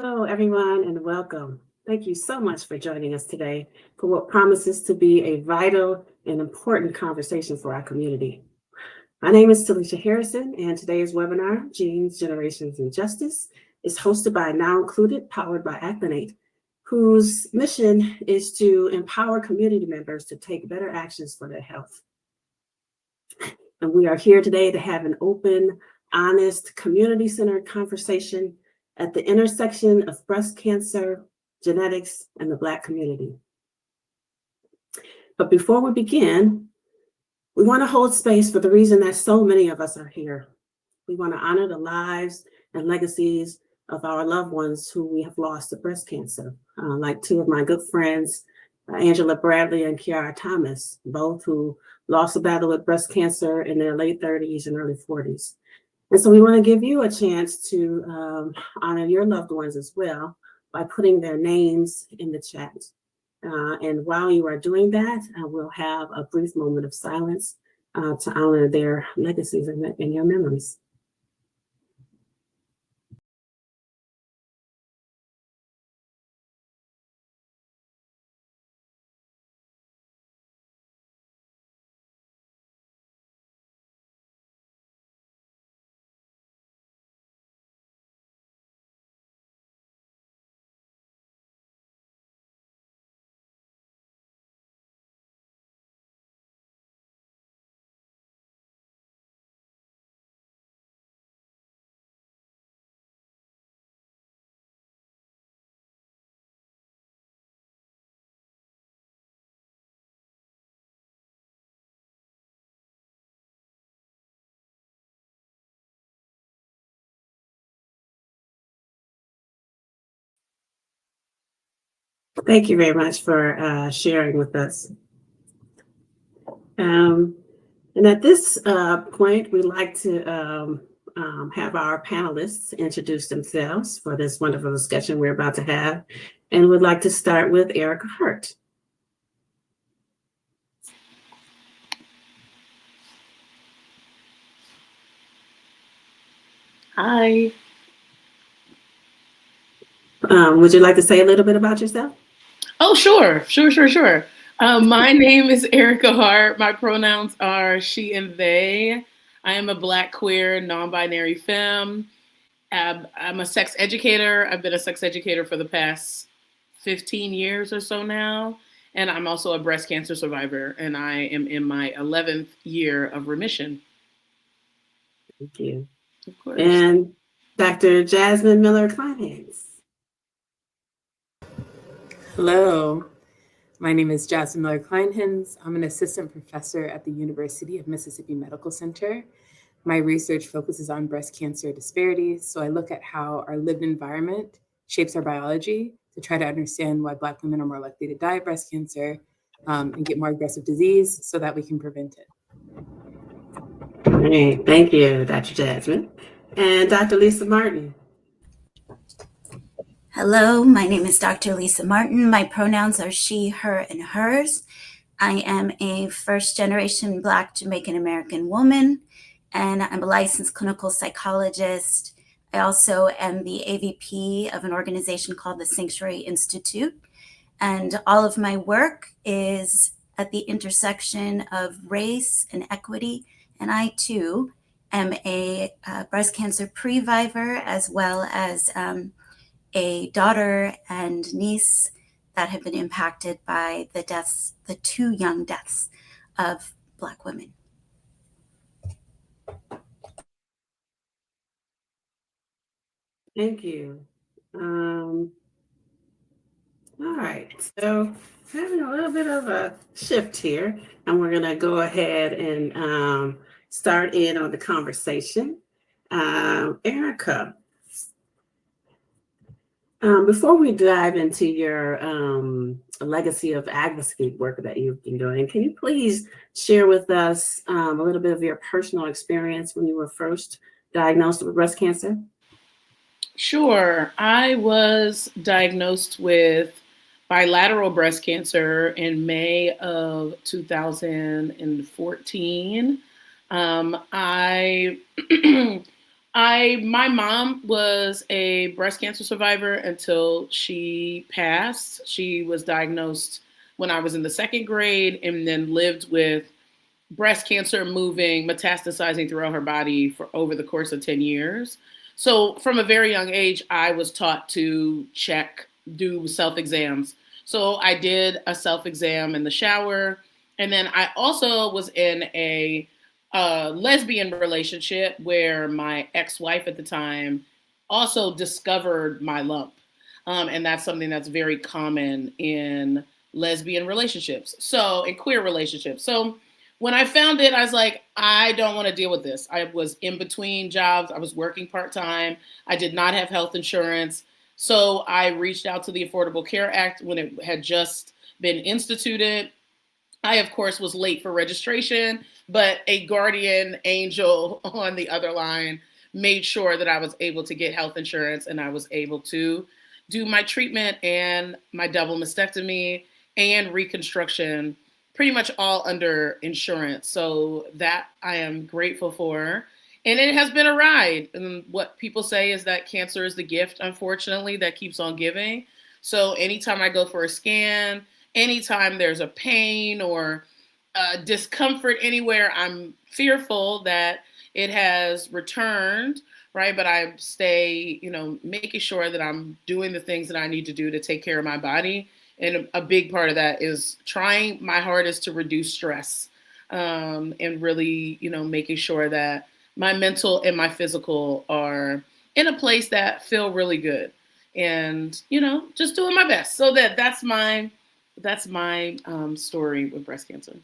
Hello, everyone, and welcome. Thank you so much for joining us today for what promises to be a vital and important conversation for our community. My name is Talisha Harrison, and today's webinar, Genes, Generations, and Justice, is hosted by Now Included, powered by Actinate, whose mission is to empower community members to take better actions for their health. And we are here today to have an open, honest, community-centered conversation at the intersection of breast cancer, genetics, and the Black community. But before we begin, we want to hold space for the reason that so many of us are here. We want to honor the lives and legacies of our loved ones who we have lost to breast cancer, like two of my good friends, Angela Bradley and Kiara Thomas, both who lost a battle with breast cancer in their late 30s and early 40s. And so we want to give you a chance to honor your loved ones as well by putting their names in the chat. And while you are doing that, we'll have a brief moment of silence to honor their legacies and your memories. Thank you very much for sharing with us. And at this point, we'd like to have our panelists introduce themselves for this wonderful discussion we're about to have. And we'd like to start with Ericka Hart. Hi. Would you like to say a little bit about yourself? Oh, sure. My name is Ericka Hart. My pronouns are she and they. I am a Black, queer, non-binary femme. I'm a sex educator. I've been a sex educator for the past 15 years or so now. And I'm also a breast cancer survivor. And I am in my 11th year of remission. Thank you. Of course. And Dr. Jasmine Miller-Kleinhenz. Hello, my name is Jasmine Miller-Kleinhenz. I'm an assistant professor at the University of Mississippi Medical Center. My research focuses on breast cancer disparities, so I look at how our lived environment shapes our biology to try to understand why Black women are more likely to die of breast cancer and get more aggressive disease so that we can prevent it. Great, thank you, Dr. Jasmine. And Dr. Lisa Martin. Hello, my name is Dr. Lisa Martin. My pronouns are she, her, and hers. I am a first-generation Black Jamaican American woman, and I'm a licensed clinical psychologist. I also am the AVP of an organization called the Sanctuary Institute, and all of my work is at the intersection of race and equity, and I, too, am a breast cancer previvor as well as a daughter and niece that have been impacted by the two young deaths of Black women. Thank you. All right, so having a little bit of a shift here, and we're gonna go ahead and start in on the conversation. Ericka, before we dive into your legacy of advocacy work that you've been doing, can you please share with us a little bit of your personal experience when you were first diagnosed with breast cancer? Sure. I was diagnosed with bilateral breast cancer in May of 2014. I My mom was a breast cancer survivor until she passed. She was diagnosed when I was in the second grade and then lived with breast cancer metastasizing throughout her body for over the course of 10 years. So from a very young age, I was taught to do self-exams. So I did a self-exam in the shower. And then I also was in a lesbian relationship where my ex-wife at the time also discovered my lump. And that's something that's very common in lesbian relationships. So in queer relationships. So when I found it, I was like, I don't want to deal with this. I was in between jobs. I was working part-time. I did not have health insurance. So I reached out to the Affordable Care Act when it had just been instituted. I, of course, was late for registration, but a guardian angel on the other line made sure that I was able to get health insurance and I was able to do my treatment and my double mastectomy and reconstruction pretty much all under insurance. So that I am grateful for. And it has been a ride. And what people say is that cancer is the gift, unfortunately, that keeps on giving. So anytime I go for a scan, anytime there's a pain or discomfort anywhere, I'm fearful that it has returned, right? But I stay, making sure that I'm doing the things that I need to do to take care of my body. And a big part of that is trying my hardest to reduce stress and really, making sure that my mental and my physical are in a place that feel really good and, just doing my best. So that's my story with breast cancer.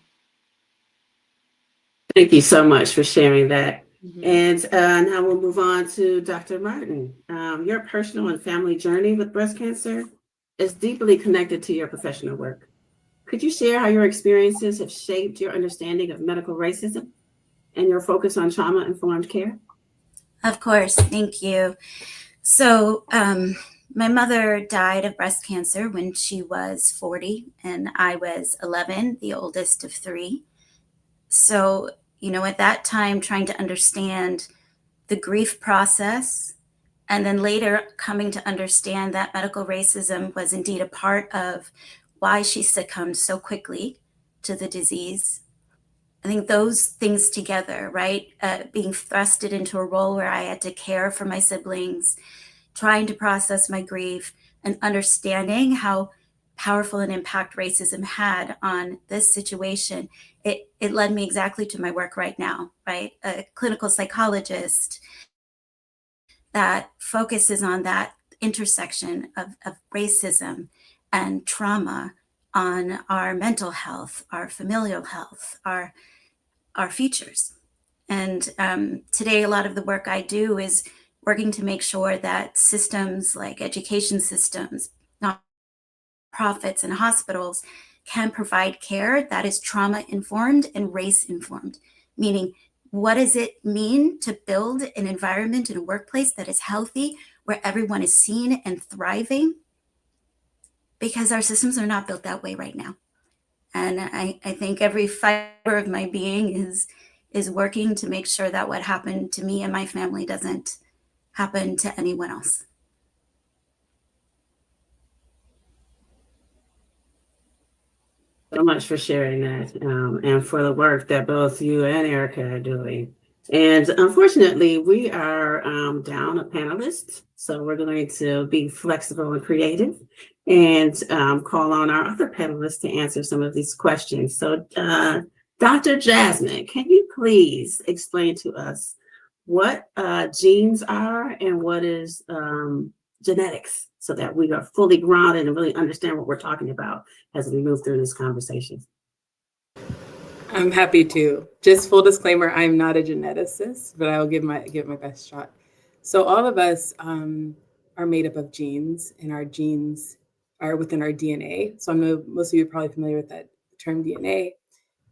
Thank you so much for sharing that. Mm-hmm. And now we'll move on to Dr. Martin. Your personal and family journey with breast cancer is deeply connected to your professional work. Could you share how your experiences have shaped your understanding of medical racism and your focus on trauma-informed care? Of course, thank you. So, my mother died of breast cancer when she was 40, and I was 11, the oldest of three. So, at that time, trying to understand the grief process, and then later coming to understand that medical racism was indeed a part of why she succumbed so quickly to the disease. I think those things together, right? Being thrusted into a role where I had to care for my siblings, trying to process my grief, and understanding how powerful an impact racism had on this situation, it led me exactly to my work right now, right? A clinical psychologist that focuses on that intersection of racism and trauma on our mental health, our familial health, our futures. And today, a lot of the work I do is working to make sure that systems like education systems, nonprofits, and hospitals can provide care that is trauma-informed and race-informed, meaning what does it mean to build an environment in a workplace that is healthy, where everyone is seen and thriving? Because our systems are not built that way right now. And I think every fiber of my being is working to make sure that what happened to me and my family doesn't happen to anyone else. So much for sharing that and for the work that both you and Ericka are doing. And unfortunately, we are down a panelist, so we're going to be flexible and creative and call on our other panelists to answer some of these questions. So Dr. Jasmine, can you please explain to us what genes are and what is genetics, so that we are fully grounded and really understand what we're talking about as we move through this conversation? I'm happy to. Just full disclaimer, I'm not a geneticist, but I will give my best shot. So all of us are made up of genes, and our genes are within our DNA. So I know most of you are probably familiar with that term DNA.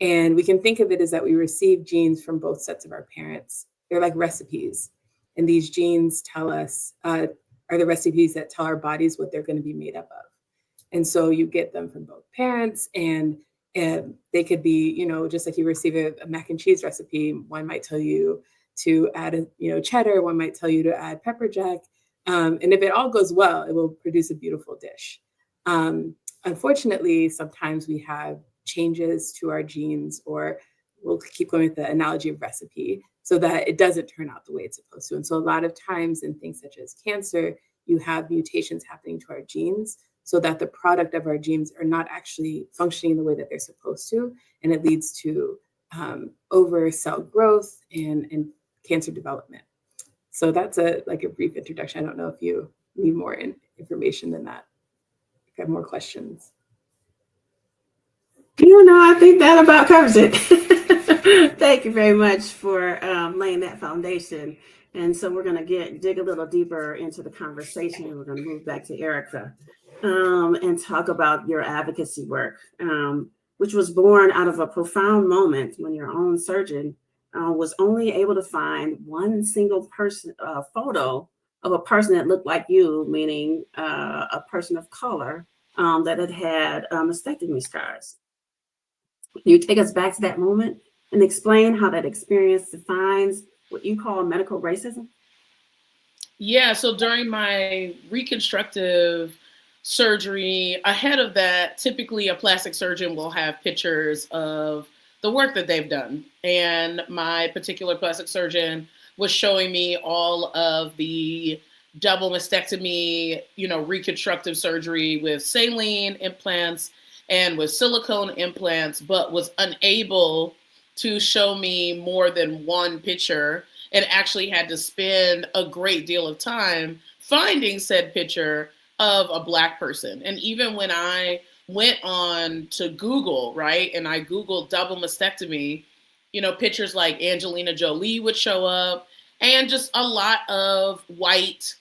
And we can think of it as that we receive genes from both sets of our parents. They're like recipes. And these genes tell us, are the recipes that tell our bodies what they're going to be made up of. And so you get them from both parents, and they could be, just like you receive a mac and cheese recipe, one might tell you to add cheddar. One might tell you to add pepper jack. And if it all goes well, it will produce a beautiful dish. Unfortunately, sometimes we have changes to our genes, or we'll keep going with the analogy of recipe, so that it doesn't turn out the way it's supposed to. And so a lot of times in things such as cancer, you have mutations happening to our genes so that the product of our genes are not actually functioning the way that they're supposed to. And it leads to over cell growth and cancer development. So that's a brief introduction. I don't know if you need more information than that. If you have more questions. I think that about covers it. Thank you very much for laying that foundation. And so we're going to dig a little deeper into the conversation. We're going to move back to Ericka and talk about your advocacy work, which was born out of a profound moment when your own surgeon was only able to find one single person photo of a person that looked like you, meaning a person of color that had mastectomy scars. Can you take us back to that moment and explain how that experience defines what you call medical racism? Yeah, so during my reconstructive surgery, ahead of that, typically a plastic surgeon will have pictures of the work that they've done. And my particular plastic surgeon was showing me all of the double mastectomy, reconstructive surgery with saline implants and with silicone implants, but was unable to show me more than one picture, and actually had to spend a great deal of time finding said picture of a Black person. And even when I went on to Google, right, and I Googled double mastectomy, pictures like Angelina Jolie would show up, and just a lot of white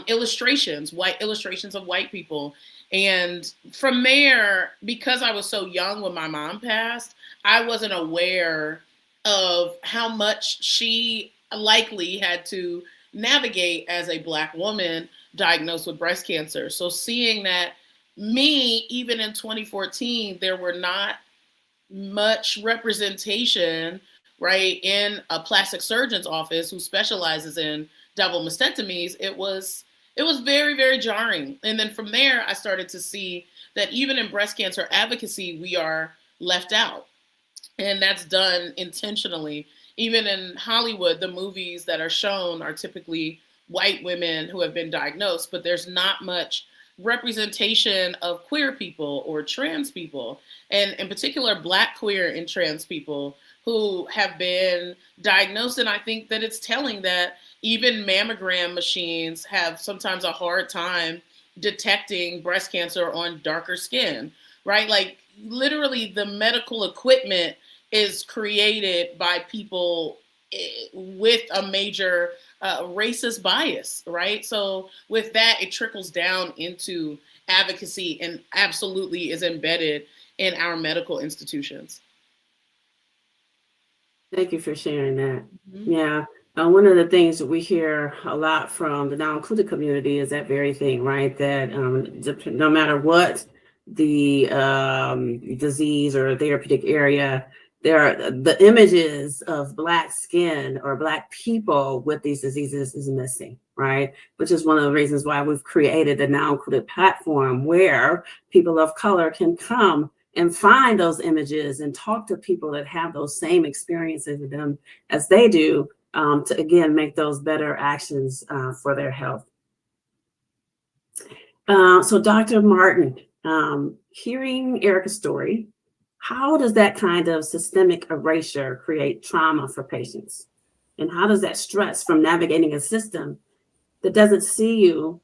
illustrations of white people. And from there, because I was so young when my mom passed, I wasn't aware of how much she likely had to navigate as a Black woman diagnosed with breast cancer. So seeing that even in 2014, there were not much representation, right, in a plastic surgeon's office who specializes in double mastectomies, it was very, very jarring. And then from there, I started to see that even in breast cancer advocacy, we are left out. And that's done intentionally. Even in Hollywood, the movies that are shown are typically white women who have been diagnosed, but there's not much representation of queer people or trans people, and in particular, Black queer and trans people who have been diagnosed. And I think that it's telling that even mammogram machines have sometimes a hard time detecting breast cancer on darker skin, right? Like literally the medical equipment is created by people with a major racist bias, right? So with that, it trickles down into advocacy and absolutely is embedded in our medical institutions. Thank you for sharing that. Mm-hmm. Yeah. One of the things that we hear a lot from the NOWINCLUDED community is that very thing, right? That no matter what the disease or therapeutic area, the images of Black skin or Black people with these diseases is missing, right? Which is one of the reasons why we've created the NOWINCLUDED platform, where people of color can come and find those images and talk to people that have those same experiences with them as they do, to again make those better actions for their health. So Dr. Martin, hearing Ericka's story, how does that kind of systemic erasure create trauma for patients? And how does that stress from navigating a system that doesn't see you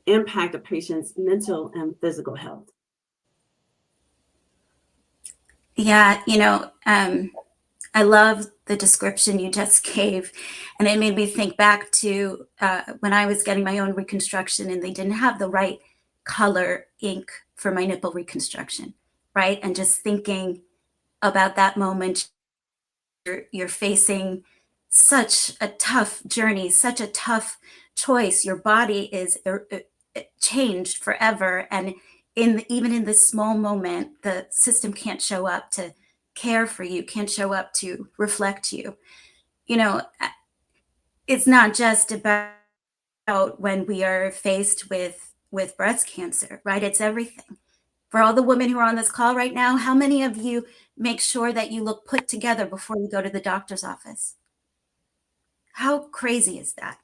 impact a patient's mental and physical health? Yeah, I love the description you just gave, and it made me think back to when I was getting my own reconstruction and they didn't have the right color ink for my nipple reconstruction, right? And just thinking about that moment, you're facing such a tough journey, such a tough choice. Your body is changed forever, and even in this small moment, the system can't show up to care for you, can't show up to reflect you. you know, it's not just about when we are faced with breast cancer, right? It's everything. For all the women who are on this call right now, how many of you make sure that you look put together before you go to the doctor's office? How crazy is that?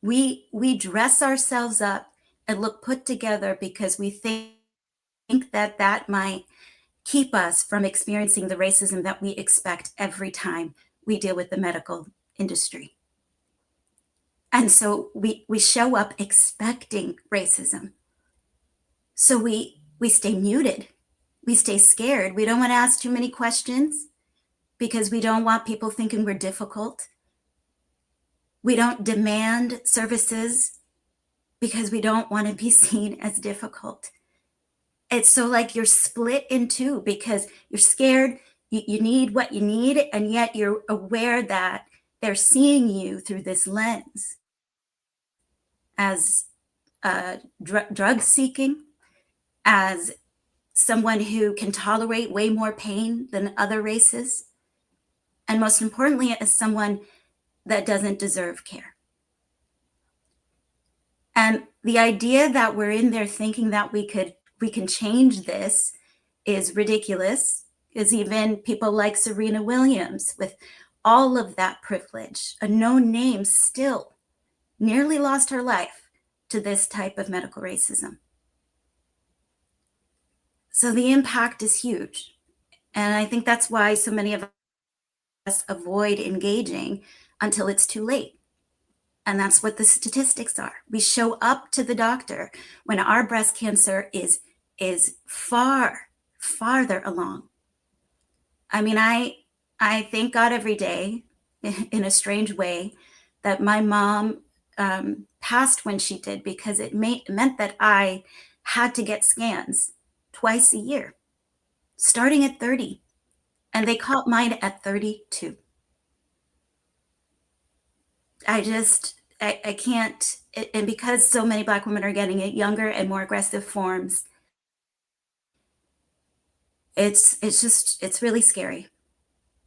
We dress ourselves up and look put together because we think that might keep us from experiencing the racism that we expect every time we deal with the medical industry. And so we show up expecting racism. So we stay muted. We stay scared. We don't want to ask too many questions because we don't want people thinking we're difficult. We don't demand services because we don't want to be seen as difficult. It's so like you're split in two because you're scared, you need what you need, and yet you're aware that they're seeing you through this lens as drug seeking, as someone who can tolerate way more pain than other races, and most importantly, as someone that doesn't deserve care. And the idea that we're in there thinking that we can change this is ridiculous, because even people like Serena Williams, with all of that privilege, a known name, still nearly lost her life to this type of medical racism. So the impact is huge. And I think that's why so many of us avoid engaging until it's too late. And that's what the statistics are. We show up to the doctor when our breast cancer is farther along. I mean, I thank God every day, in a strange way, that my mom passed when she did, because it meant that I had to get scans twice a year, starting at 30. And they caught mine at 32. I can't, and because so many Black women are getting it younger and more aggressive forms, it's really scary.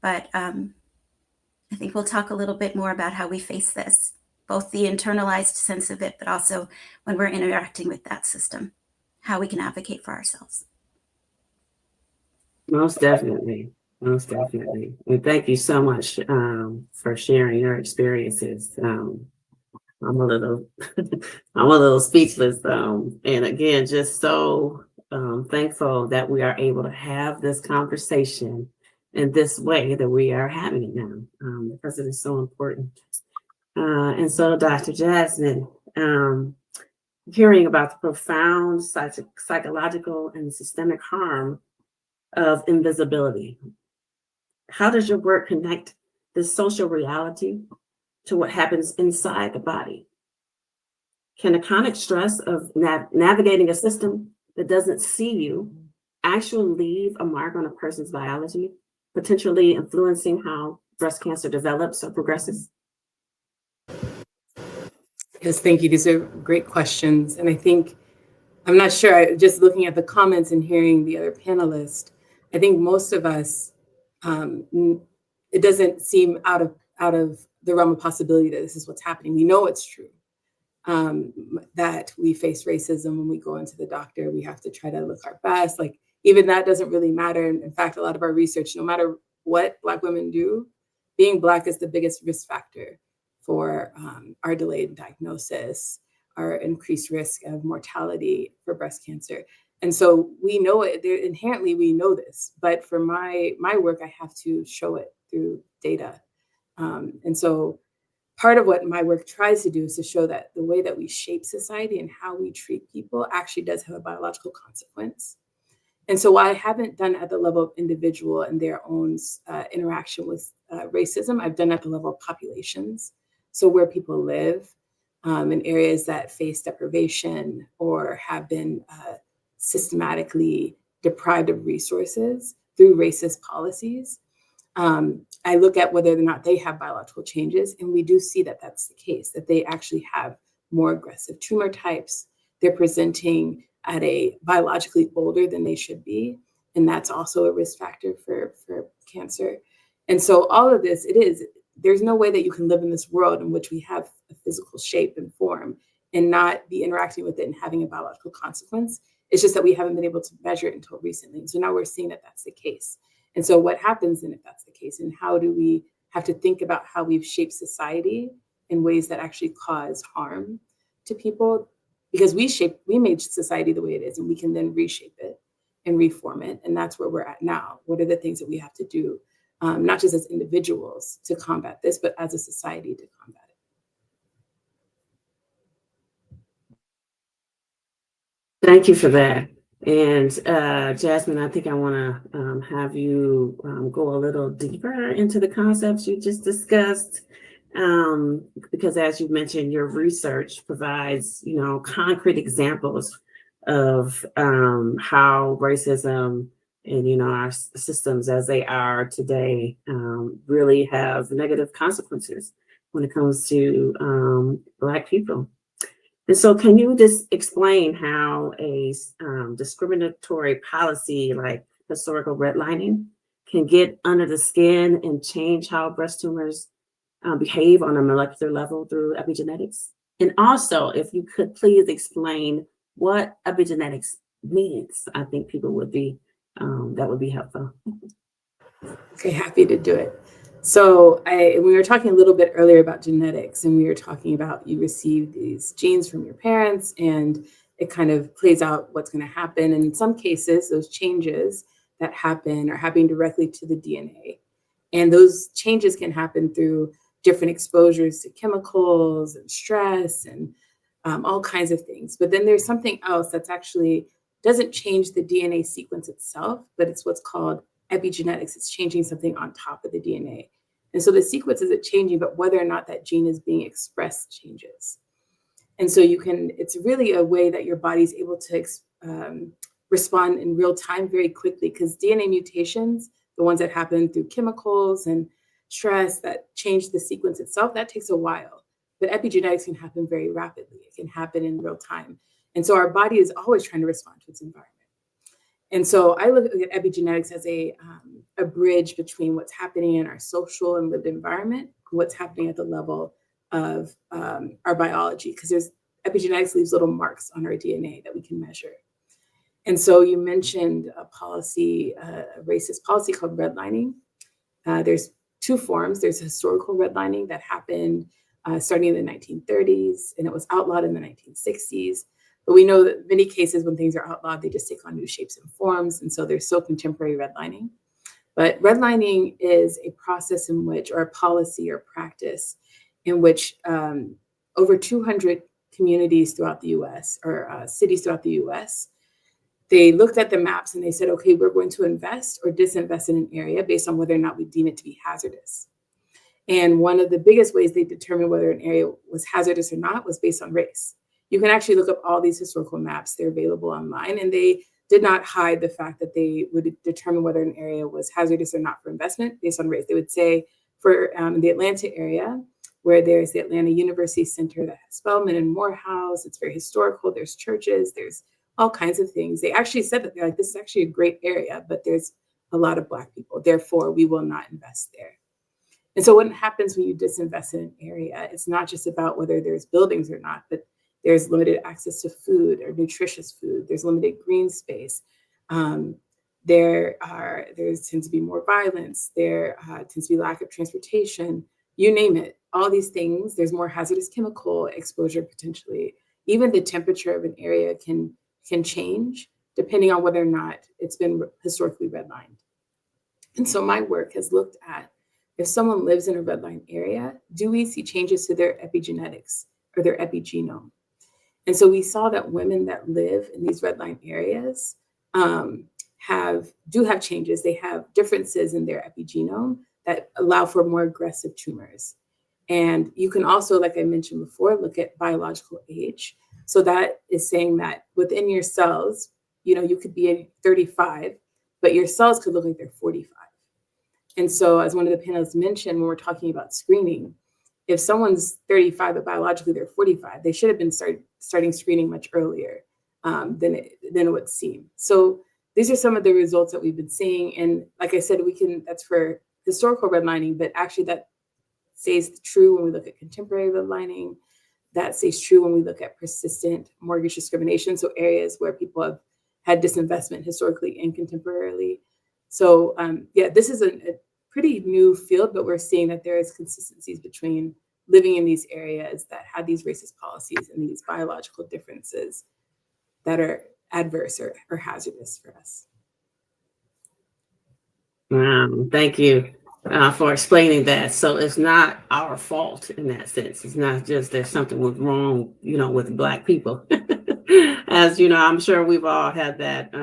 But I think we'll talk a little bit more about how we face this, both the internalized sense of it, but also when we're interacting with that system, how we can advocate for ourselves. Most definitely. Most definitely. And thank you so much for sharing your experiences. I'm a little speechless. And again, just so thankful that we are able to have this conversation in this way that we are having it now, because it is so important. And so, Dr. Jasmine, hearing about the profound psychological and systemic harm of invisibility, how does your work connect this social reality to what happens inside the body? Can the chronic stress of navigating a system that doesn't see you actually leave a mark on a person's biology, potentially influencing how breast cancer develops or progresses? Yes, thank you. These are great questions. And I think, I'm not sure, just looking at the comments and hearing the other panelists, I think most of us, it doesn't seem out of the realm of possibility that this is what's happening. We know it's true, that we face racism when we go into the doctor. We have to try to look our best. Like, even that doesn't really matter. In fact, a lot of our research, no matter what Black women do, being Black is the biggest risk factor for our delayed diagnosis, our increased risk of mortality for breast cancer. And so we know it, inherently we know this, but for my work, I have to show it through data. And so part of what my work tries to do is to show that the way that we shape society and how we treat people actually does have a biological consequence. And so while I haven't done at the level of individual and their own interaction with racism, I've done at the level of populations. So where people live in areas that face deprivation or have been systematically deprived of resources through racist policies. I look at whether or not they have biological changes, and we do see that that's the case, that they actually have more aggressive tumor types. They're presenting at a biologically older than they should be, and that's also a risk factor for cancer. And so all of this, there's no way that you can live in this world in which we have a physical shape and form and not be interacting with it and having a biological consequence. It's just that we haven't been able to measure it until recently. And so now we're seeing that that's the case. And so what happens then if that's the case? And how do we have to think about how we've shaped society in ways that actually cause harm to people? Because we made society the way it is, and we can then reshape it and reform it. And that's where we're at now. What are the things that we have to do, not just as individuals to combat this, but as a society to combat it? Thank you for that. And Jasmine, I think I want to have you go a little deeper into the concepts you just discussed, because as you mentioned, your research provides, concrete examples of how racism and, our systems as they are today really have negative consequences when it comes to Black people. And so can you just explain how a discriminatory policy like historical redlining can get under the skin and change how breast tumors behave on a molecular level through epigenetics? And also, if you could please explain what epigenetics means, I think people would be, that would be helpful. Okay, happy to do it. So we were talking a little bit earlier about genetics, and we were talking about you receive these genes from your parents, and it kind of plays out what's going to happen. And in some cases, those changes that happen are happening directly to the DNA. And those changes can happen through different exposures to chemicals and stress and all kinds of things. But then there's something else that's actually doesn't change the DNA sequence itself, but it's what's called epigenetics. It's changing something on top of the DNA. And so the sequence isn't changing, but whether or not that gene is being expressed changes. And so it's really a way that your body's able to respond in real time very quickly, because DNA mutations, the ones that happen through chemicals and stress that change the sequence itself, that takes a while. But epigenetics can happen very rapidly. It can happen in real time. And so our body is always trying to respond to its environment. And so I look at epigenetics as a bridge between what's happening in our social and lived environment and what's happening at the level of our biology, because epigenetics leaves little marks on our DNA that we can measure. And so you mentioned a racist policy called redlining. There's two forms. There's historical redlining that happened starting in the 1930s, and it was outlawed in the 1960s. But we know that in many cases when things are outlawed, they just take on new shapes and forms. And so there's still contemporary redlining. But redlining is a process in which, or a policy or practice in which over 200 communities throughout the US, or cities throughout the US, they looked at the maps and they said, okay, we're going to invest or disinvest in an area based on whether or not we deem it to be hazardous. And one of the biggest ways they determined whether an area was hazardous or not was based on race. You can actually look up all these historical maps. They're available online, and they did not hide the fact that they would determine whether an area was hazardous or not for investment based on race. They would say for the Atlanta area, where there's the Atlanta University Center that has Spelman and Morehouse, it's very historical, there's churches, there's all kinds of things. They actually said that they're like, this is actually a great area, but there's a lot of Black people, therefore we will not invest there. And so what happens when you disinvest in an area, it's not just about whether there's buildings or not, but there's limited access to food or nutritious food. There's limited green space. There tends to be more violence. There tends to be lack of transportation. You name it. All these things. There's more hazardous chemical exposure potentially. Even the temperature of an area can change depending on whether or not it's been historically redlined. And so my work has looked at, if someone lives in a redlined area, do we see changes to their epigenetics or their epigenome? And so we saw that women that live in these redline areas do have changes. They have differences in their epigenome that allow for more aggressive tumors. And you can also, like I mentioned before, look at biological age. So that is saying that within your cells, you could be 35, but your cells could look like they're 45. And so as one of the panelists mentioned, when we're talking about screening, if someone's 35, but biologically they're 45, they should have been starting screening much earlier than it would seem. So these are some of the results that we've been seeing. And like I said, that's for historical redlining, but actually that stays true when we look at contemporary redlining. That stays true when we look at persistent mortgage discrimination, so areas where people have had disinvestment historically and contemporarily. So yeah, this is a pretty new field, but we're seeing that there is consistencies between living in these areas that have these racist policies and these biological differences that are adverse or hazardous for us. Thank you for explaining that. So it's not our fault in that sense. It's not just there's something was wrong, with Black people. As you know, I'm sure we've all had that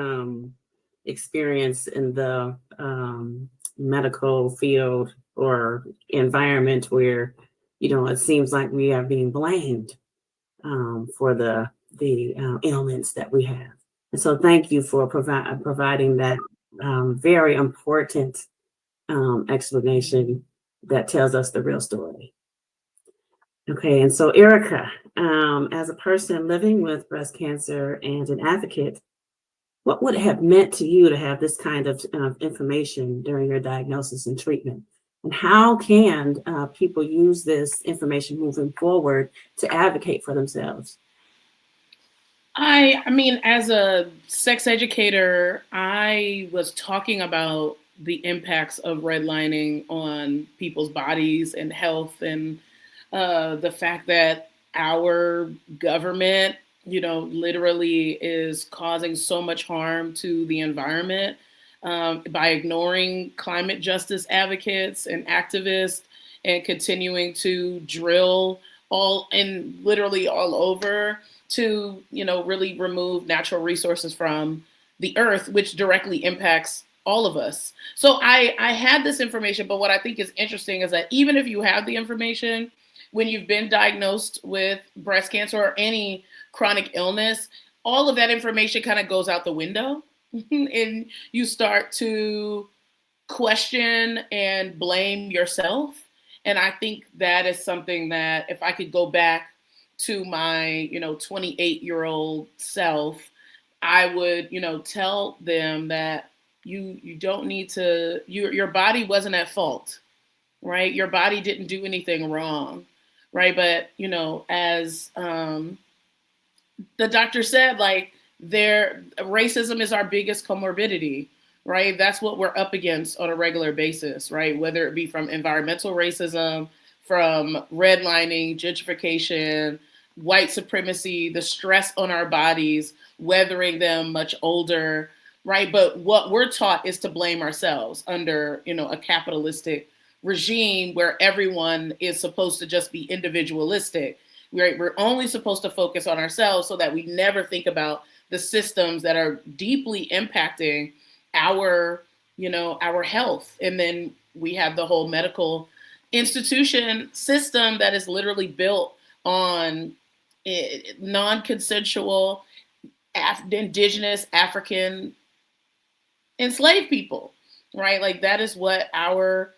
experience in the medical field or environment where, it seems like we are being blamed for the ailments that we have. And so thank you for providing that very important explanation that tells us the real story. Okay, and so Ericka, as a person living with breast cancer and an advocate, what would it have meant to you to have this kind of information during your diagnosis and treatment? And how can people use this information moving forward to advocate for themselves? I mean, as a sex educator, I was talking about the impacts of redlining on people's bodies and health, and the fact that our government, literally is causing so much harm to the environment by ignoring climate justice advocates and activists and continuing to drill literally all over to, really remove natural resources from the earth, which directly impacts all of us. So I had this information, but what I think is interesting is that even if you have the information, when you've been diagnosed with breast cancer or any chronic illness, all of that information kind of goes out the window and you start to question and blame yourself. And I think that is something that if I could go back to my, 28-year-old self, I would, tell them that you don't need to, your body wasn't at fault, right? Your body didn't do anything wrong, right? But, as the doctor said, racism is our biggest comorbidity, right? That's what we're up against on a regular basis, right? Whether it be from environmental racism, from redlining, gentrification, white supremacy, the stress on our bodies, weathering them much older, right? But what we're taught is to blame ourselves under, a capitalistic regime where everyone is supposed to just be individualistic. We're only supposed to focus on ourselves so that we never think about the systems that are deeply impacting our health. And then we have the whole medical institution system that is literally built on non-consensual indigenous African enslaved people, right? That is what our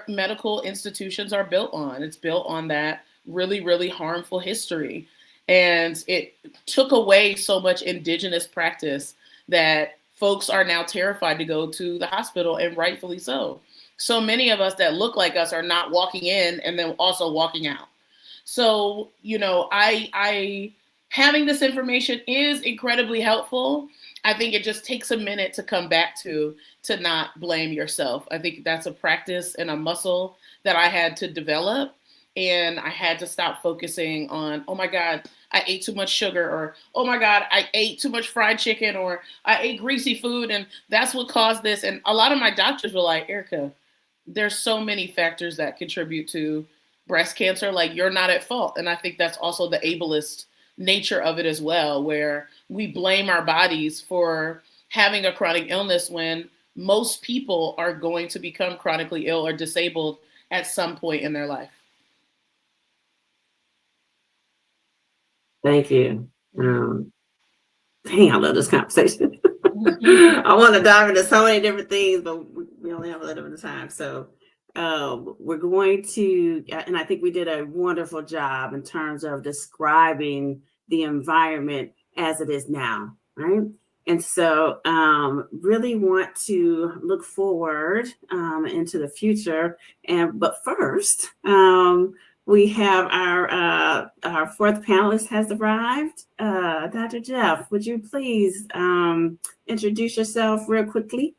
medical institutions are built on. It's built on that really, really harmful history. And it took away so much indigenous practice that folks are now terrified to go to the hospital, and rightfully so. So many of us that look like us are not walking in and then also walking out. So, I having this information is incredibly helpful. I think it just takes a minute to come back to not blame yourself. I think that's a practice and a muscle that I had to develop. And I had to stop focusing on, oh my God, I ate too much sugar, or, oh my God, I ate too much fried chicken, or I ate greasy food, and that's what caused this. And a lot of my doctors were like, Ericka, there's so many factors that contribute to breast cancer. You're not at fault. And I think that's also the ableist nature of it as well, where we blame our bodies for having a chronic illness when most people are going to become chronically ill or disabled at some point in their life. Thank you. I love this conversation. I want to dive into so many different things, but we only have a little bit of time. So we're going to, and I think we did a wonderful job in terms of describing the environment as it is now, right? And so really want to look forward into the future. But first, we have our fourth panelist has arrived. Dr. Jeff, would you please introduce yourself real quickly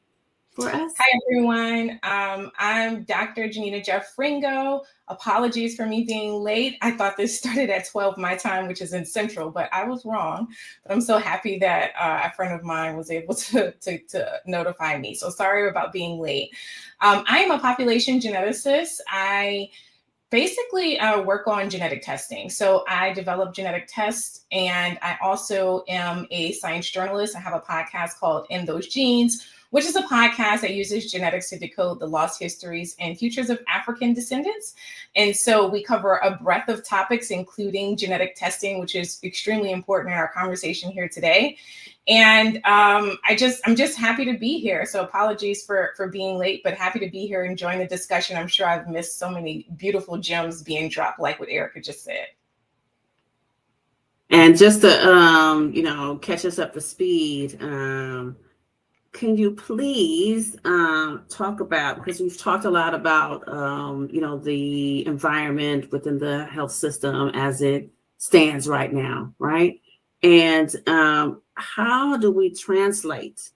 for us? Hi, everyone. I'm Dr. Janina Jeff Ringo. Apologies for me being late. I thought this started at 12 my time, which is in Central, but I was wrong. But I'm so happy that a friend of mine was able to notify me. So sorry about being late. I am a population geneticist. I basically work on genetic testing. So I develop genetic tests, and I also am a science journalist. I have a podcast called In Those Genes, which is a podcast that uses genetics to decode the lost histories and futures of African descendants. And so we cover a breadth of topics, including genetic testing, which is extremely important in our conversation here today. And I'm just happy to be here. So apologies for being late, but happy to be here and join the discussion. I'm sure I've missed so many beautiful gems being dropped, like what Ericka just said. And just to catch us up to speed, can you please talk about, because we've talked a lot about the environment within the health system as it stands right now, right? And how do we translate,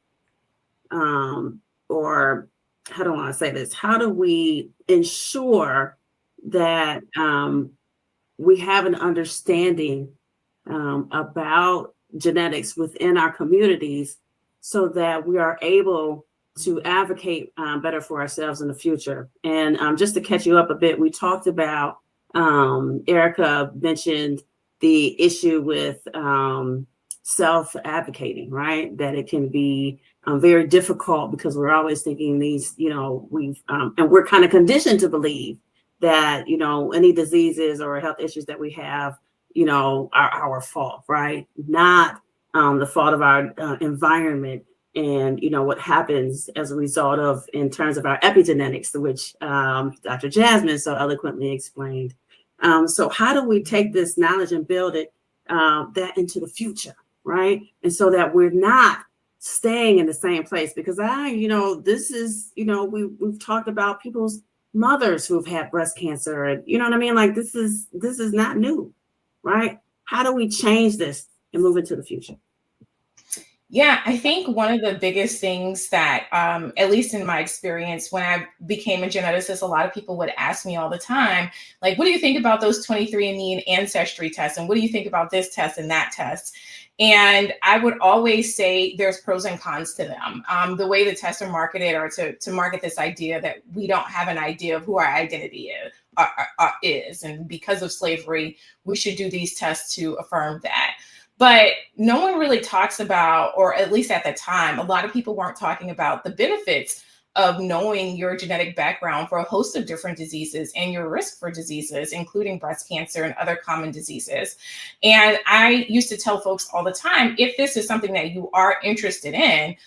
or how do I want to say this? How do we ensure that we have an understanding about genetics within our communities so that we are able to advocate better for ourselves in the future? And just to catch you up a bit, we talked about, Ericka mentioned the issue with self-advocating, right? That it can be very difficult because we're always thinking these, and we're kind of conditioned to believe that, any diseases or health issues that we have, are our fault, right? Not the fault of our environment and, what happens as a result of, in terms of our epigenetics, which Dr. Jasmine so eloquently explained. So how do we take this knowledge and build it that into the future, right? And so that we're not staying in the same place, because this is, we've talked about people's mothers who've had breast cancer, and you know what I mean? Like this is not new, right? How do we change this and move into the future? Yeah, I think one of the biggest things that, at least in my experience, when I became a geneticist, a lot of people would ask me all the time, like, what do you think about those 23andMe and Ancestry tests? And what do you think about this test and that test? And I would always say there's pros and cons to them. The way the tests are marketed are to market this idea that we don't have an idea of who our identity is. And because of slavery, we should do these tests to affirm that. But no one really talks about, or at least at the time, a lot of people weren't talking about the benefits of knowing your genetic background for a host of different diseases and your risk for diseases, including breast cancer and other common diseases. And I used to tell folks all the time, if this is something that you are interested in,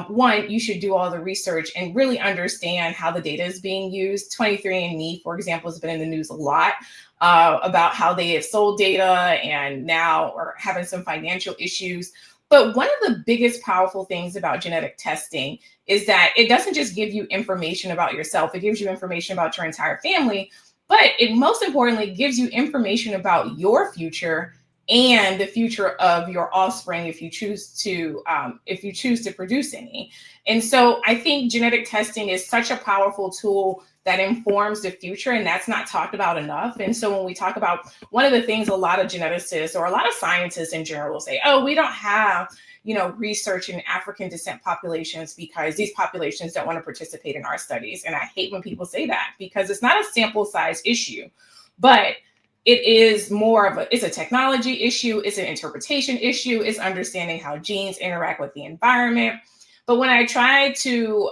one, you should do all the research and really understand how the data is being used. 23andMe, for example, has been in the news a lot about how they have sold data and now are having some financial issues. But one of the biggest powerful things about genetic testing is that it doesn't just give you information about yourself. It gives you information about your entire family, but it most importantly gives you information about your future and the future of your offspring if you choose to produce any. And so I think genetic testing is such a powerful tool that informs the future, and that's not talked about enough. And so when we talk about, one of the things a lot of geneticists or a lot of scientists in general will say, oh, we don't have research in African descent populations because these populations don't want to participate in our studies. And I hate when people say that, because it's not a sample size issue, but it is more of it's a technology issue, it's an interpretation issue, it's understanding how genes interact with the environment. But when I try to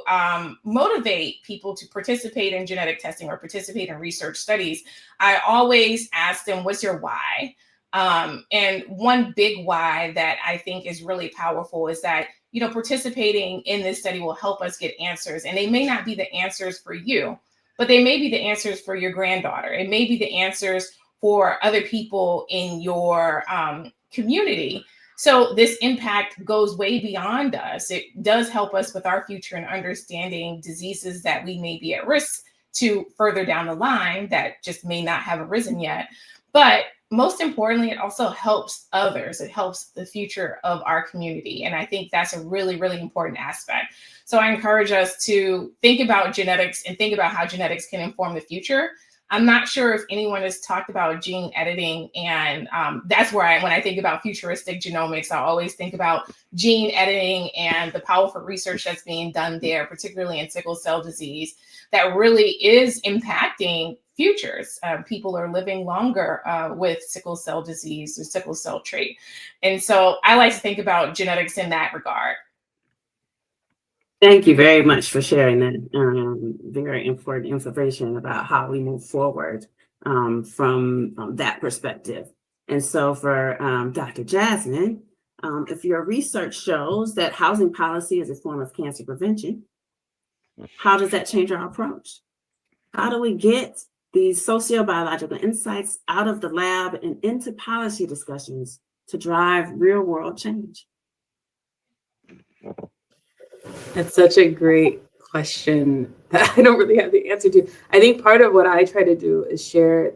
motivate people to participate in genetic testing or participate in research studies, I always ask them, what's your why? And one big why that I think is really powerful is that, participating in this study will help us get answers. And they may not be the answers for you, but they may be the answers for your granddaughter. It may be the answers for other people in your community. So this impact goes way beyond us. It does help us with our future and understanding diseases that we may be at risk to further down the line that just may not have arisen yet. But most importantly, it also helps others. It helps the future of our community. And I think that's a really, really important aspect. So I encourage us to think about genetics and think about how genetics can inform the future. I'm not sure if anyone has talked about gene editing, and that's where when I think about futuristic genomics, I always think about gene editing and the powerful research that's being done there, particularly in sickle cell disease, that really is impacting futures. People are living longer with sickle cell disease or sickle cell trait. And so I like to think about genetics in that regard. Thank you very much for sharing that very important information about how we move forward from that perspective. And so for Dr. Jasmine, if your research shows that housing policy is a form of cancer prevention, how does that change our approach? How do we get these sociobiological insights out of the lab and into policy discussions to drive real world change? That's such a great question that I don't really have the answer to. I think part of what I try to do is share.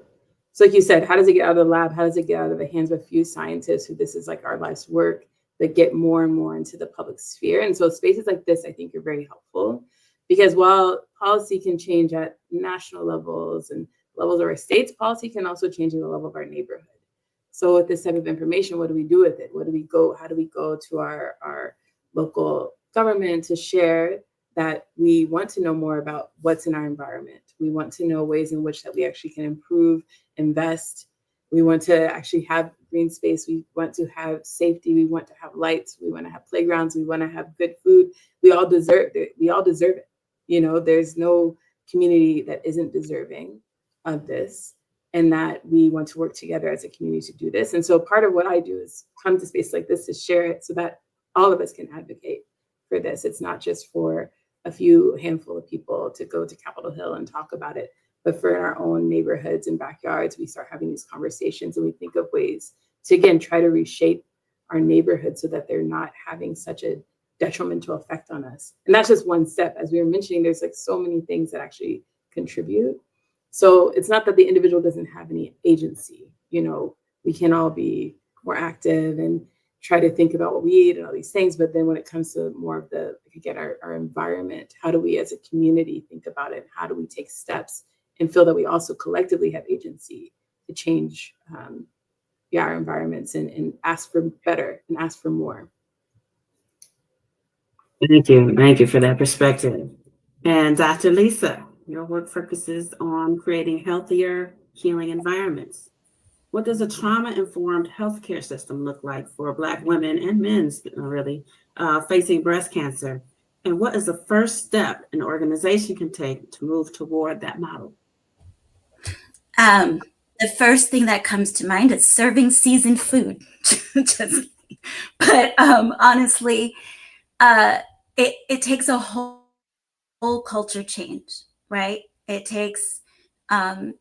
So like you said, how does it get out of the lab? How does it get out of the hands of a few scientists who this is like our life's work, that get more and more into the public sphere? And so spaces like this, I think, are very helpful, because while policy can change at national levels and levels of our states, policy can also change at the level of our neighborhood. So with this type of information, what do we do with it? How do we go to our local government to share that we want to know more about what's in our environment? We want to know ways in which that we actually can improve, invest. We want to actually have green space. We want to have safety. We want to have lights. We want to have playgrounds. We want to have good food. We all deserve it. We all deserve it. You know, there's no community that isn't deserving of this, and that we want to work together as a community to do this. And so part of what I do is come to space like this to share it so that all of us can advocate for this. It's not just for a handful of people to go to Capitol Hill and talk about it, but for our own neighborhoods and backyards, we start having these conversations and we think of ways to, again, try to reshape our neighborhoods so that they're not having such a detrimental effect on us. And that's just one step. As we were mentioning, there's like so many things that actually contribute. So it's not that the individual doesn't have any agency. You know, we can all be more active and try to think about what we eat and all these things. But then when it comes to more of again, our environment, how do we as a community think about it? How do we take steps and feel that we also collectively have agency to change our environments and ask for better and ask for more? Thank you for that perspective. And Dr. Lisa, your work focuses on creating healthier, healing environments. What does a trauma-informed healthcare system look like for Black women and men, really, facing breast cancer? And what is the first step an organization can take to move toward that model? The first thing that comes to mind is serving seasoned food. But honestly, it takes a whole culture change, right? It takes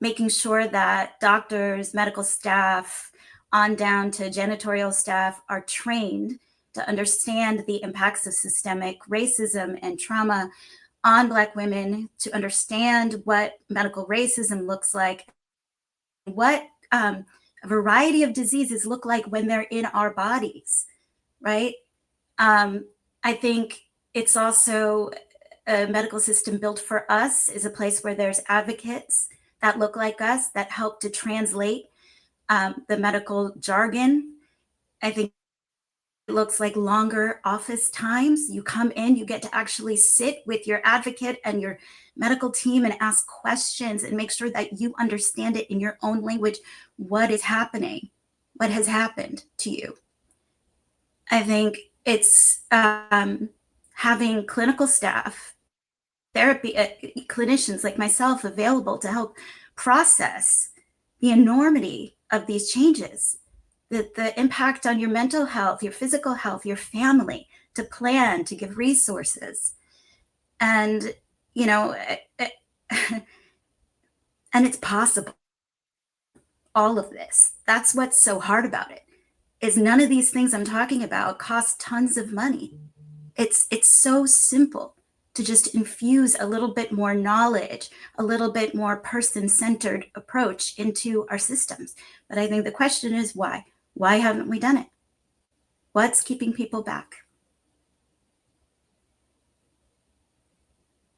making sure that doctors, medical staff, on down to janitorial staff are trained to understand the impacts of systemic racism and trauma on Black women, to understand what medical racism looks like, what a variety of diseases look like when they're in our bodies, right? I think it's also a medical system built for us is a place where there's advocates that look like us, that help to translate the medical jargon. I think it looks like longer office times. You come in, you get to actually sit with your advocate and your medical team and ask questions and make sure that you understand it in your own language. What is happening? What has happened to you? I think it's having clinical staff, therapy clinicians like myself available to help process the enormity of these changes, the impact on your mental health, your physical health, your family, to plan, to give resources. And, you know, and it's possible. All of this. That's what's so hard about it. is none of these things I'm talking about cost tons of money. It's so simple to just infuse a little bit more knowledge, a little bit more person-centered approach into our systems. But I think the question is why? Why haven't we done it? What's keeping people back?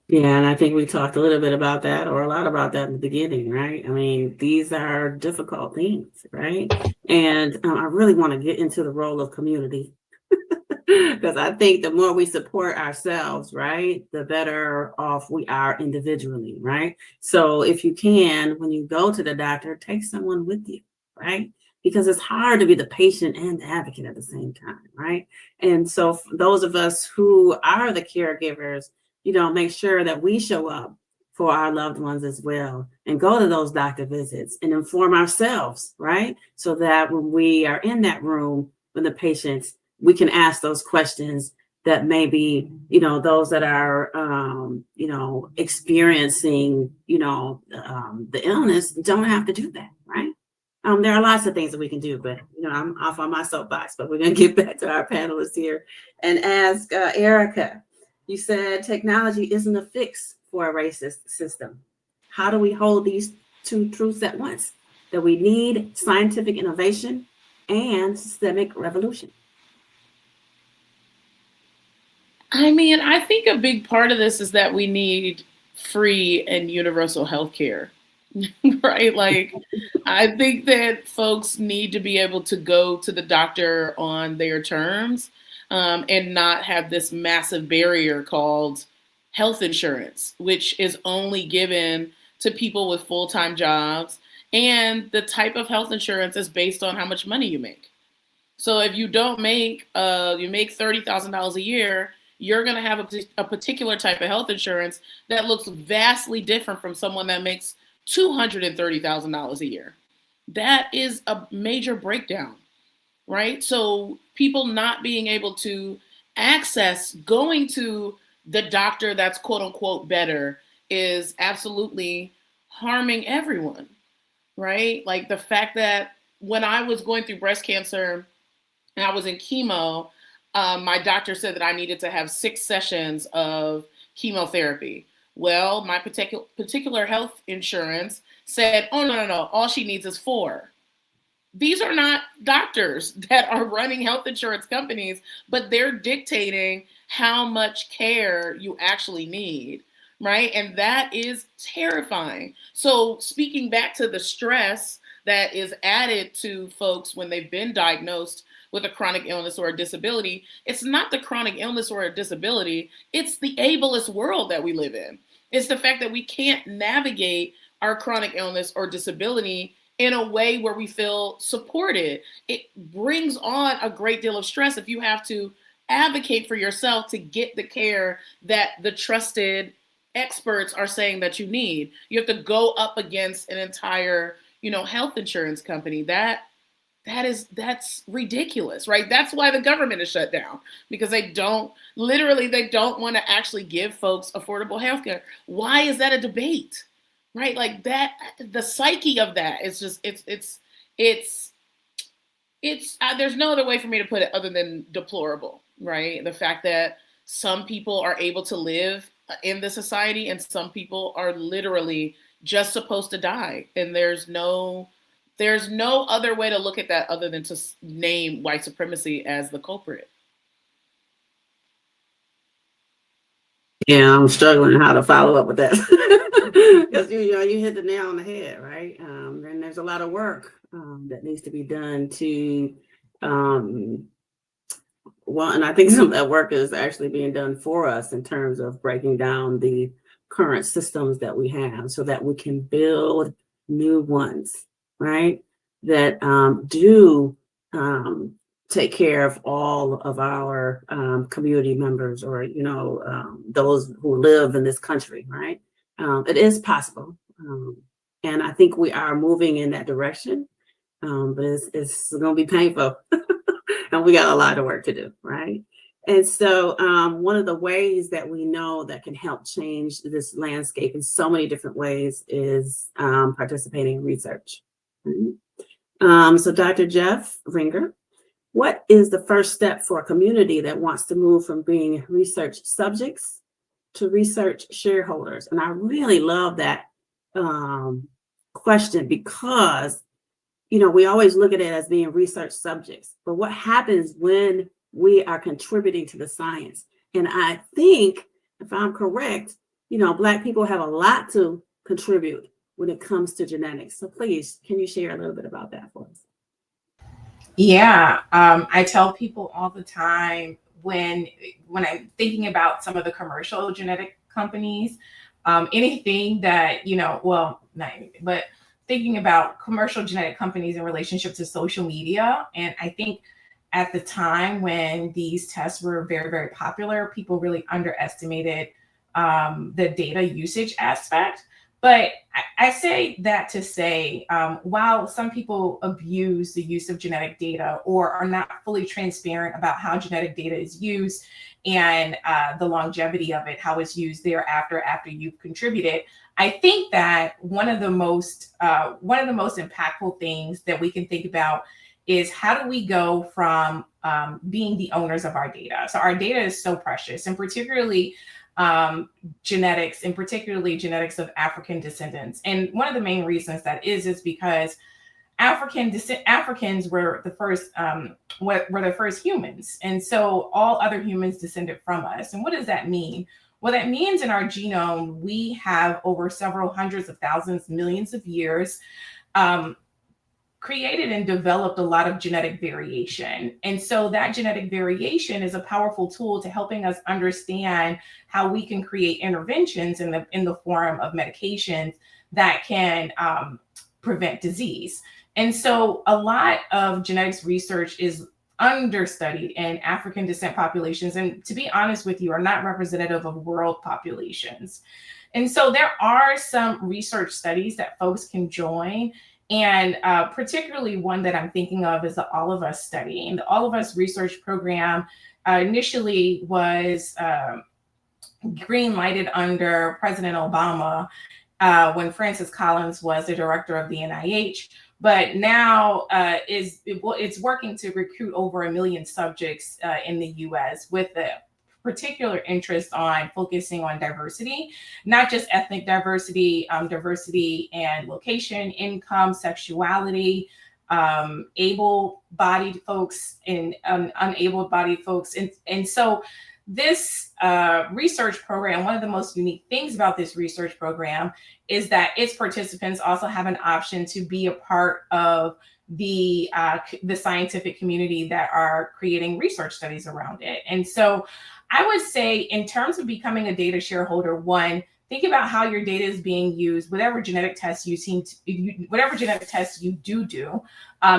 Yeah, and I think we talked a little bit about that, or a lot about that in the beginning, right? I mean, these are difficult things, right? And I really want to get into the role of community because I think the more we support ourselves, right, the better off we are individually, right? So if you can, when you go to the doctor, take someone with you, right? Because it's hard to be the patient and the advocate at the same time, right? And so for those of us who are the caregivers, make sure that we show up for our loved ones as well and go to those doctor visits and inform ourselves, right? So that when we are in that room with the patients, we can ask those questions that maybe, those that are, experiencing, the illness don't have to do that, right? There are lots of things that we can do, but, I'm off on my soapbox, but we're going to get back to our panelists here and ask Ericka. You said technology isn't a fix for a racist system. How do we hold these two truths at once? That we need scientific innovation and systemic revolution. I mean, I think a big part of this is that we need free and universal health care, right? Like, I think that folks need to be able to go to the doctor on their terms. And not have this massive barrier called health insurance, which is only given to people with full-time jobs. And the type of health insurance is based on how much money you make. So if you don't make, you make $30,000 a year, you're going to have a particular type of health insurance that looks vastly different from someone that makes $230,000 a year. That is a major breakdown. Right? So people not being able to access going to the doctor that's quote unquote better is absolutely harming everyone, right? Like the fact that when I was going through breast cancer and I was in chemo, my doctor said that I needed to have 6 sessions of chemotherapy. Well, my particular health insurance said, oh, no, all she needs is 4. These are not doctors that are running health insurance companies, but they're dictating how much care you actually need, right? And that is terrifying. So speaking back to the stress that is added to folks when they've been diagnosed with a chronic illness or a disability, it's not the chronic illness or a disability, it's the ableist world that we live in. It's the fact that we can't navigate our chronic illness or disability in a way where we feel supported. It brings on a great deal of stress if you have to advocate for yourself to get the care that the trusted experts are saying that you need. You have to go up against an entire, health insurance company. That's ridiculous, right? That's why the government is shut down, because they don't want to actually give folks affordable health care. Why is that a debate? Right, like that, the psyche of that is just it's there's no other way for me to put it other than deplorable, right? The fact that some people are able to live in the society and some people are literally just supposed to die, and there's no other way to look at that other than to name white supremacy as the culprit. Yeah, I'm struggling how to follow up with that because you hit the nail on the head, right? And there's a lot of work that needs to be done to, and I think some of that work is actually being done for us in terms of breaking down the current systems that we have so that we can build new ones, right? That do take care of all of our community members or, those who live in this country, right? It is possible. And I think we are moving in that direction, but it's going to be painful and we got a lot of work to do, right? And so one of the ways that we know that can help change this landscape in so many different ways is participating in research. Right? So Dr. Jeff Ringer, What is the first step for a community that wants to move from being research subjects to research shareholders? And I really love that question, because we always look at it as being research subjects, but what happens when we are contributing to the science? And I think, if I'm correct, Black people have a lot to contribute when it comes to genetics. So please, can you share a little bit about that for us? Yeah, I tell people all the time when I'm thinking about some of the commercial genetic companies, anything that, well, not anything, but thinking about commercial genetic companies in relationship to social media. And I think at the time when these tests were very, very popular, people really underestimated the data usage aspect. But I say that to say, while some people abuse the use of genetic data or are not fully transparent about how genetic data is used and the longevity of it, how it's used thereafter after you've contributed, I think that one of the most impactful things that we can think about is how do we go from being the owners of our data? So our data is so precious, and particularly genetics, and particularly genetics of African descendants. And one of the main reasons that is because Africans were the first humans, and so all other humans descended from us. And what does that mean? Well, that means in our genome we have over several hundreds of thousands, millions of years created and developed a lot of genetic variation. And so that genetic variation is a powerful tool to helping us understand how we can create interventions in the form of medications that can prevent disease. And so a lot of genetics research is understudied in African descent populations, and to be honest with you, are not representative of world populations. And so there are some research studies that folks can join. And particularly one that I'm thinking of is the All of Us study. And the All of Us research program initially was green-lighted under President Obama when Francis Collins was the director of the NIH. But now it's working to recruit over 1 million subjects in the US with the particular interest on focusing on diversity, not just ethnic diversity, diversity and location, income, sexuality, able-bodied folks and unable-bodied folks. And so this research program, one of the most unique things about this research program is that its participants also have an option to be a part of the scientific community that are creating research studies around it. And so I would say, in terms of becoming a data shareholder, one, think about how your data is being used, whatever genetic tests you do.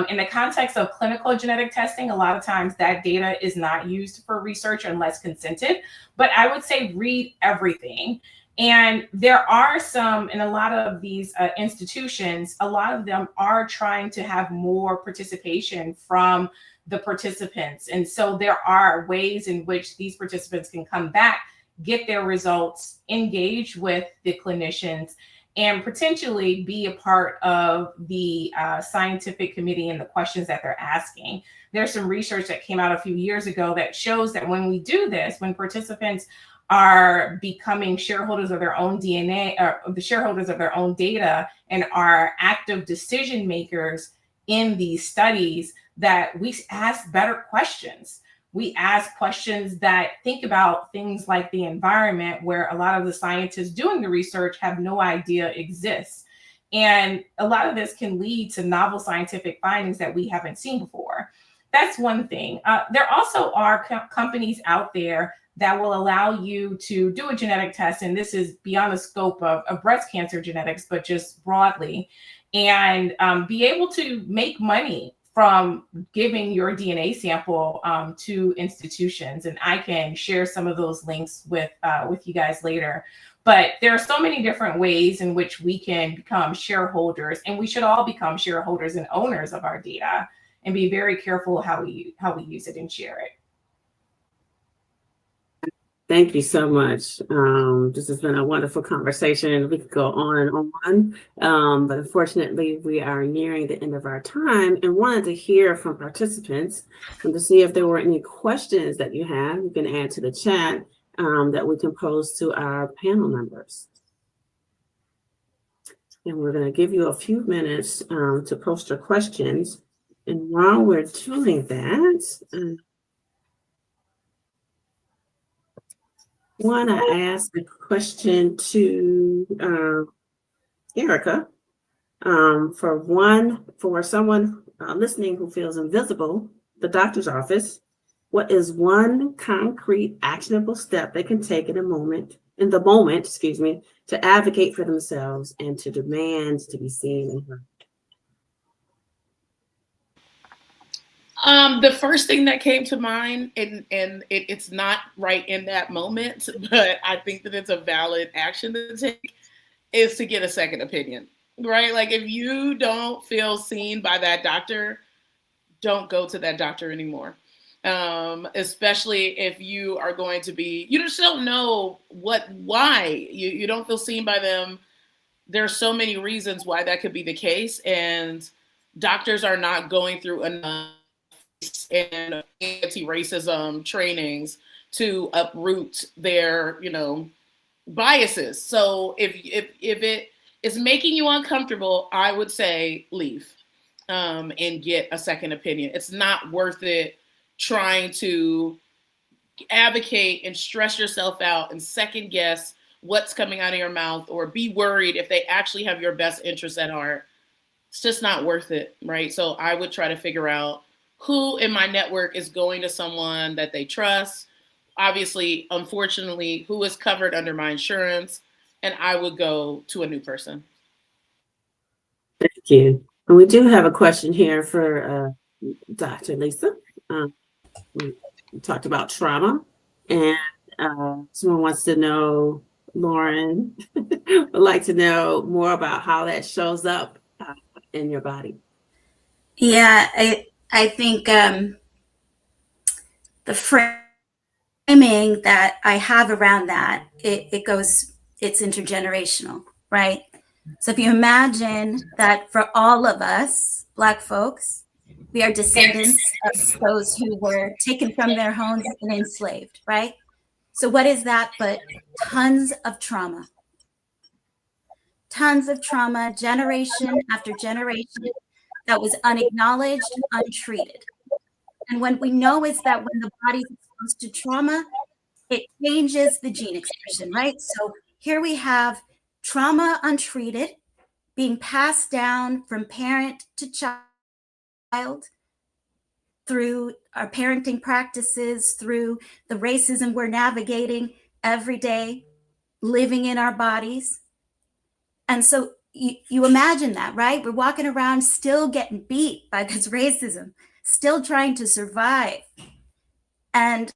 In the context of clinical genetic testing, a lot of times that data is not used for research unless consented. But I would say read everything. And there are some, in a lot of these institutions, a lot of them are trying to have more participation from the participants. And so there are ways in which these participants can come back, get their results, engage with the clinicians, and potentially be a part of the scientific committee and the questions that they're asking. There's some research that came out a few years ago that shows that when we do this, when participants are becoming shareholders of their own DNA, or the shareholders of their own data, and are active decision makers in these studies, that we ask better questions. We ask questions that think about things like the environment, where a lot of the scientists doing the research have no idea exists. And a lot of this can lead to novel scientific findings that we haven't seen before. That's one thing. There also are companies out there that will allow you to do a genetic test, and this is beyond the scope of breast cancer genetics, but just broadly, and be able to make money from giving your DNA sample to institutions. And I can share some of those links with you guys later. But there are so many different ways in which we can become shareholders, and we should all become shareholders and owners of our data, and be very careful how we use it and share it. Thank you so much. This has been a wonderful conversation. We could go on and on, but unfortunately, we are nearing the end of our time and wanted to hear from participants and to see if there were any questions that you have. You can add to the chat that we can pose to our panel members. And we're going to give you a few minutes to post your questions. And while we're doing that, want to ask a question to Ericka. For someone listening who feels invisible, the doctor's office, what is one concrete, actionable step they can take in the moment, to advocate for themselves and to demand to be seen and heard? The first thing that came to mind, and it's not right in that moment, but I think that it's a valid action to take, is to get a second opinion, right? Like if you don't feel seen by that doctor, don't go to that doctor anymore. Especially if you are going to be, you just don't know why you don't feel seen by them. There's so many reasons why that could be the case, and doctors are not going through enough and anti-racism trainings to uproot their, biases. So if it is making you uncomfortable, I would say leave and get a second opinion. It's not worth it trying to advocate and stress yourself out and second guess what's coming out of your mouth or be worried if they actually have your best interests at heart. It's just not worth it, right? So I would try to figure out who in my network is going to someone that they trust. Obviously, unfortunately, who is covered under my insurance, and I would go to a new person. Thank you. And we do have a question here for Dr. Lisa. We talked about trauma, and someone wants to know, Lauren, would like to know more about how that shows up in your body. Yeah, I think the framing that I have around that, it's intergenerational, right? So if you imagine that for all of us, Black folks, we are descendants of those who were taken from their homes and enslaved, right? So what is that but tons of trauma? Tons of trauma, generation after generation, that was unacknowledged, untreated. And what we know is that when the body's exposed to trauma, it changes the gene expression, right? So here we have trauma untreated being passed down from parent to child through our parenting practices, through the racism we're navigating every day, living in our bodies. And so you imagine that, right? We're walking around still getting beat by this racism, still trying to survive and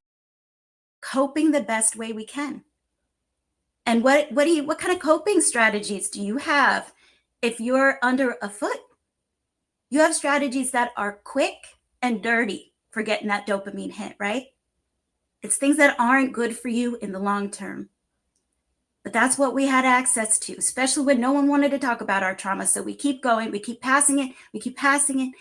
coping the best way we can. And what kind of coping strategies do you have if you're under a foot? You have strategies that are quick and dirty for getting that dopamine hit, right? It's things that aren't good for you in the long term. But that's what we had access to, especially when no one wanted to talk about our trauma. So we keep going, we keep passing it,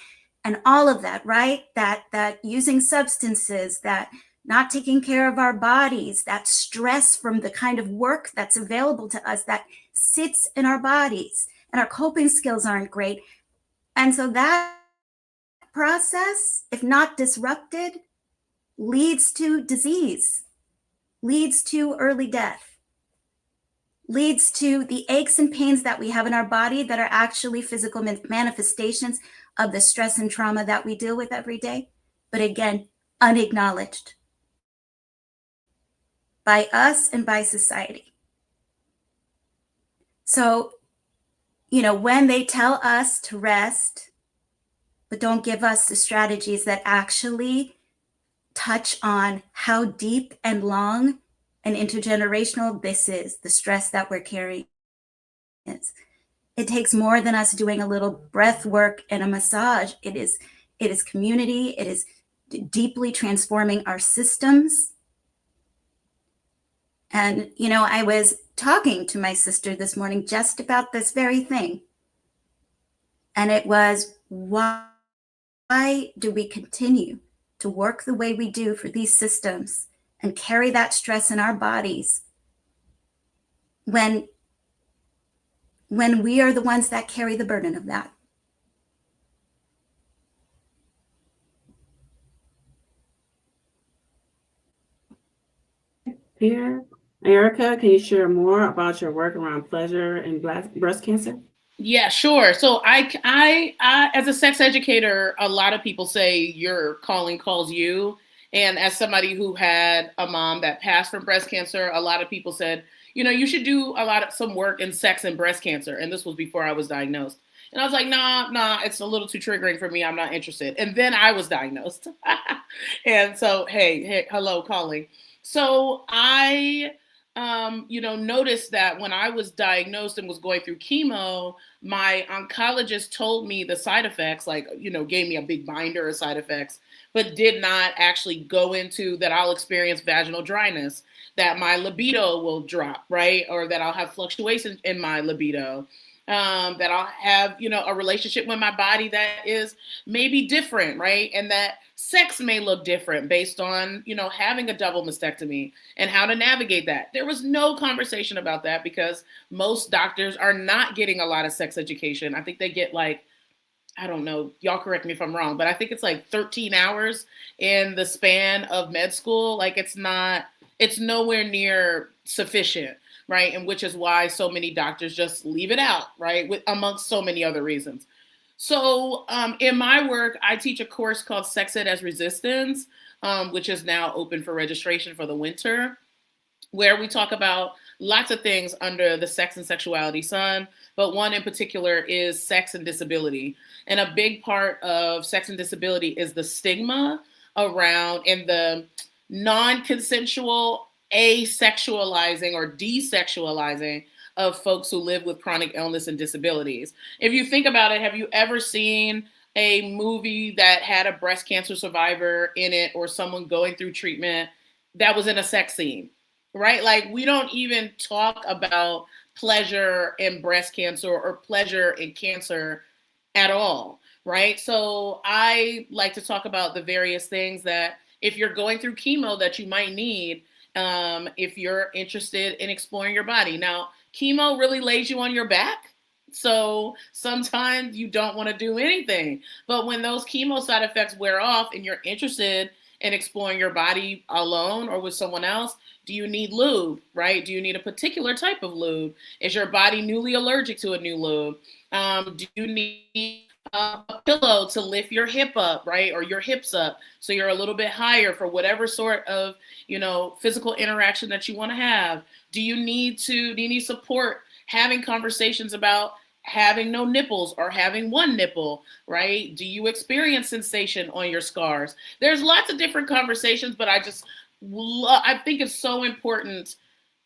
and all of that, right? That using substances, that not taking care of our bodies, that stress from the kind of work that's available to us that sits in our bodies, and our coping skills aren't great. And so that process, if not disrupted, leads to disease, leads to early death, leads to the aches and pains that we have in our body that are actually physical manifestations of the stress and trauma that we deal with every day. But again, unacknowledged by us and by society. So, when they tell us to rest, but don't give us the strategies that actually touch on how deep and long and intergenerational this is, the stress that we're carrying. It takes more than us doing a little breath work and a massage. It is community. It is deeply transforming our systems. And, you know, I was talking to my sister this morning just about this very thing. And it was, why do we continue to work the way we do for these systems and carry that stress in our bodies when we are the ones that carry the burden of that? Here, Ericka, can you share more about your work around pleasure and breast cancer? Yeah, sure. So I, as a sex educator, a lot of people say your calling calls you. And as somebody who had a mom that passed from breast cancer, a lot of people said, you know, you should do some work in sex and breast cancer. And this was before I was diagnosed. And I was like, nah, it's a little too triggering for me. I'm not interested. And then I was diagnosed. And so, hey, hello, calling. So I, noticed that when I was diagnosed and was going through chemo, my oncologist told me the side effects, gave me a big binder of side effects, but did not actually go into that I'll experience vaginal dryness, that my libido will drop, right? Or that I'll have fluctuations in my libido. That I'll have, a relationship with my body that is maybe different, right? And that sex may look different based on, having a double mastectomy and how to navigate that. There was no conversation about that because most doctors are not getting a lot of sex education. I think they get I don't know, y'all correct me if I'm wrong, but I think it's 13 hours in the span of med school. It's nowhere near sufficient. Right. And which is why so many doctors just leave it out, right? Amongst so many other reasons. So in my work, I teach a course called Sex Ed as Resistance, which is now open for registration for the winter, where we talk about lots of things under the sex and sexuality sun. But one in particular is sex and disability. And a big part of sex and disability is the stigma around and the non-consensual asexualizing or desexualizing of folks who live with chronic illness and disabilities. If you think about it, have you ever seen a movie that had a breast cancer survivor in it or someone going through treatment that was in a sex scene, right? We don't even talk about pleasure in breast cancer or pleasure in cancer at all, right? So I like to talk about the various things that if you're going through chemo that you might need, if you're interested in exploring your body. Now, chemo really lays you on your back. So sometimes you don't want to do anything. But when those chemo side effects wear off and you're interested in exploring your body alone or with someone else, do you need lube, right? Do you need a particular type of lube? Is your body newly allergic to a new lube? Do you need a pillow to lift your hip up, right? Or your hips up so you're a little bit higher for whatever sort of, physical interaction that you want to have? Do you need support having conversations about having no nipples or having one nipple, right? Do you experience sensation on your scars? There's lots of different conversations, but I think it's so important,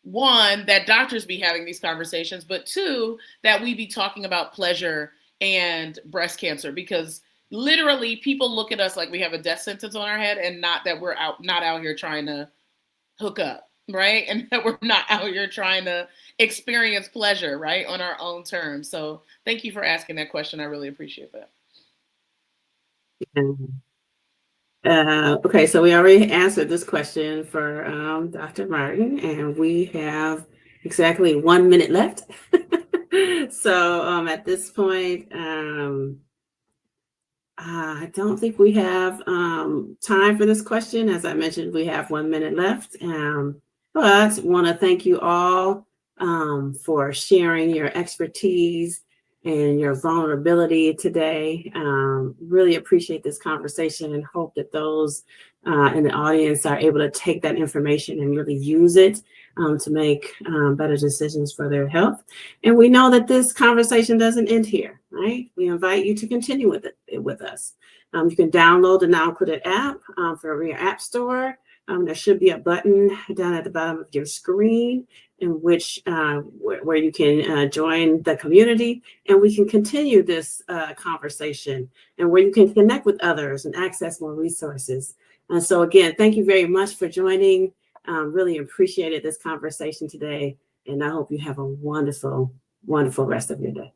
one, that doctors be having these conversations, but two, that we be talking about pleasure and breast cancer, because literally people look at us like we have a death sentence on our head, and not that we're not out here trying to hook up, right? And that we're not out here trying to experience pleasure, right, on our own terms. So thank you for asking that question. I really appreciate that. Okay, so we already answered this question for Dr. Martin, and we have exactly 1 minute left. So at this point, I don't think we have time for this question. As I mentioned, we have 1 minute left. But want to thank you all for sharing your expertise and your vulnerability today. Really appreciate this conversation and hope that those in the audience are able to take that information and really use it to make better decisions for their health. And we know that this conversation doesn't end here, right? We invite you to continue with us. You can download the NOWINCLUDED app for your app store. There should be a button down at the bottom of your screen in which where you can join the community, and we can continue this conversation, and where you can connect with others and access more resources. And so again, thank you very much for joining Really appreciated this conversation today, and I hope you have a wonderful, wonderful rest of your day.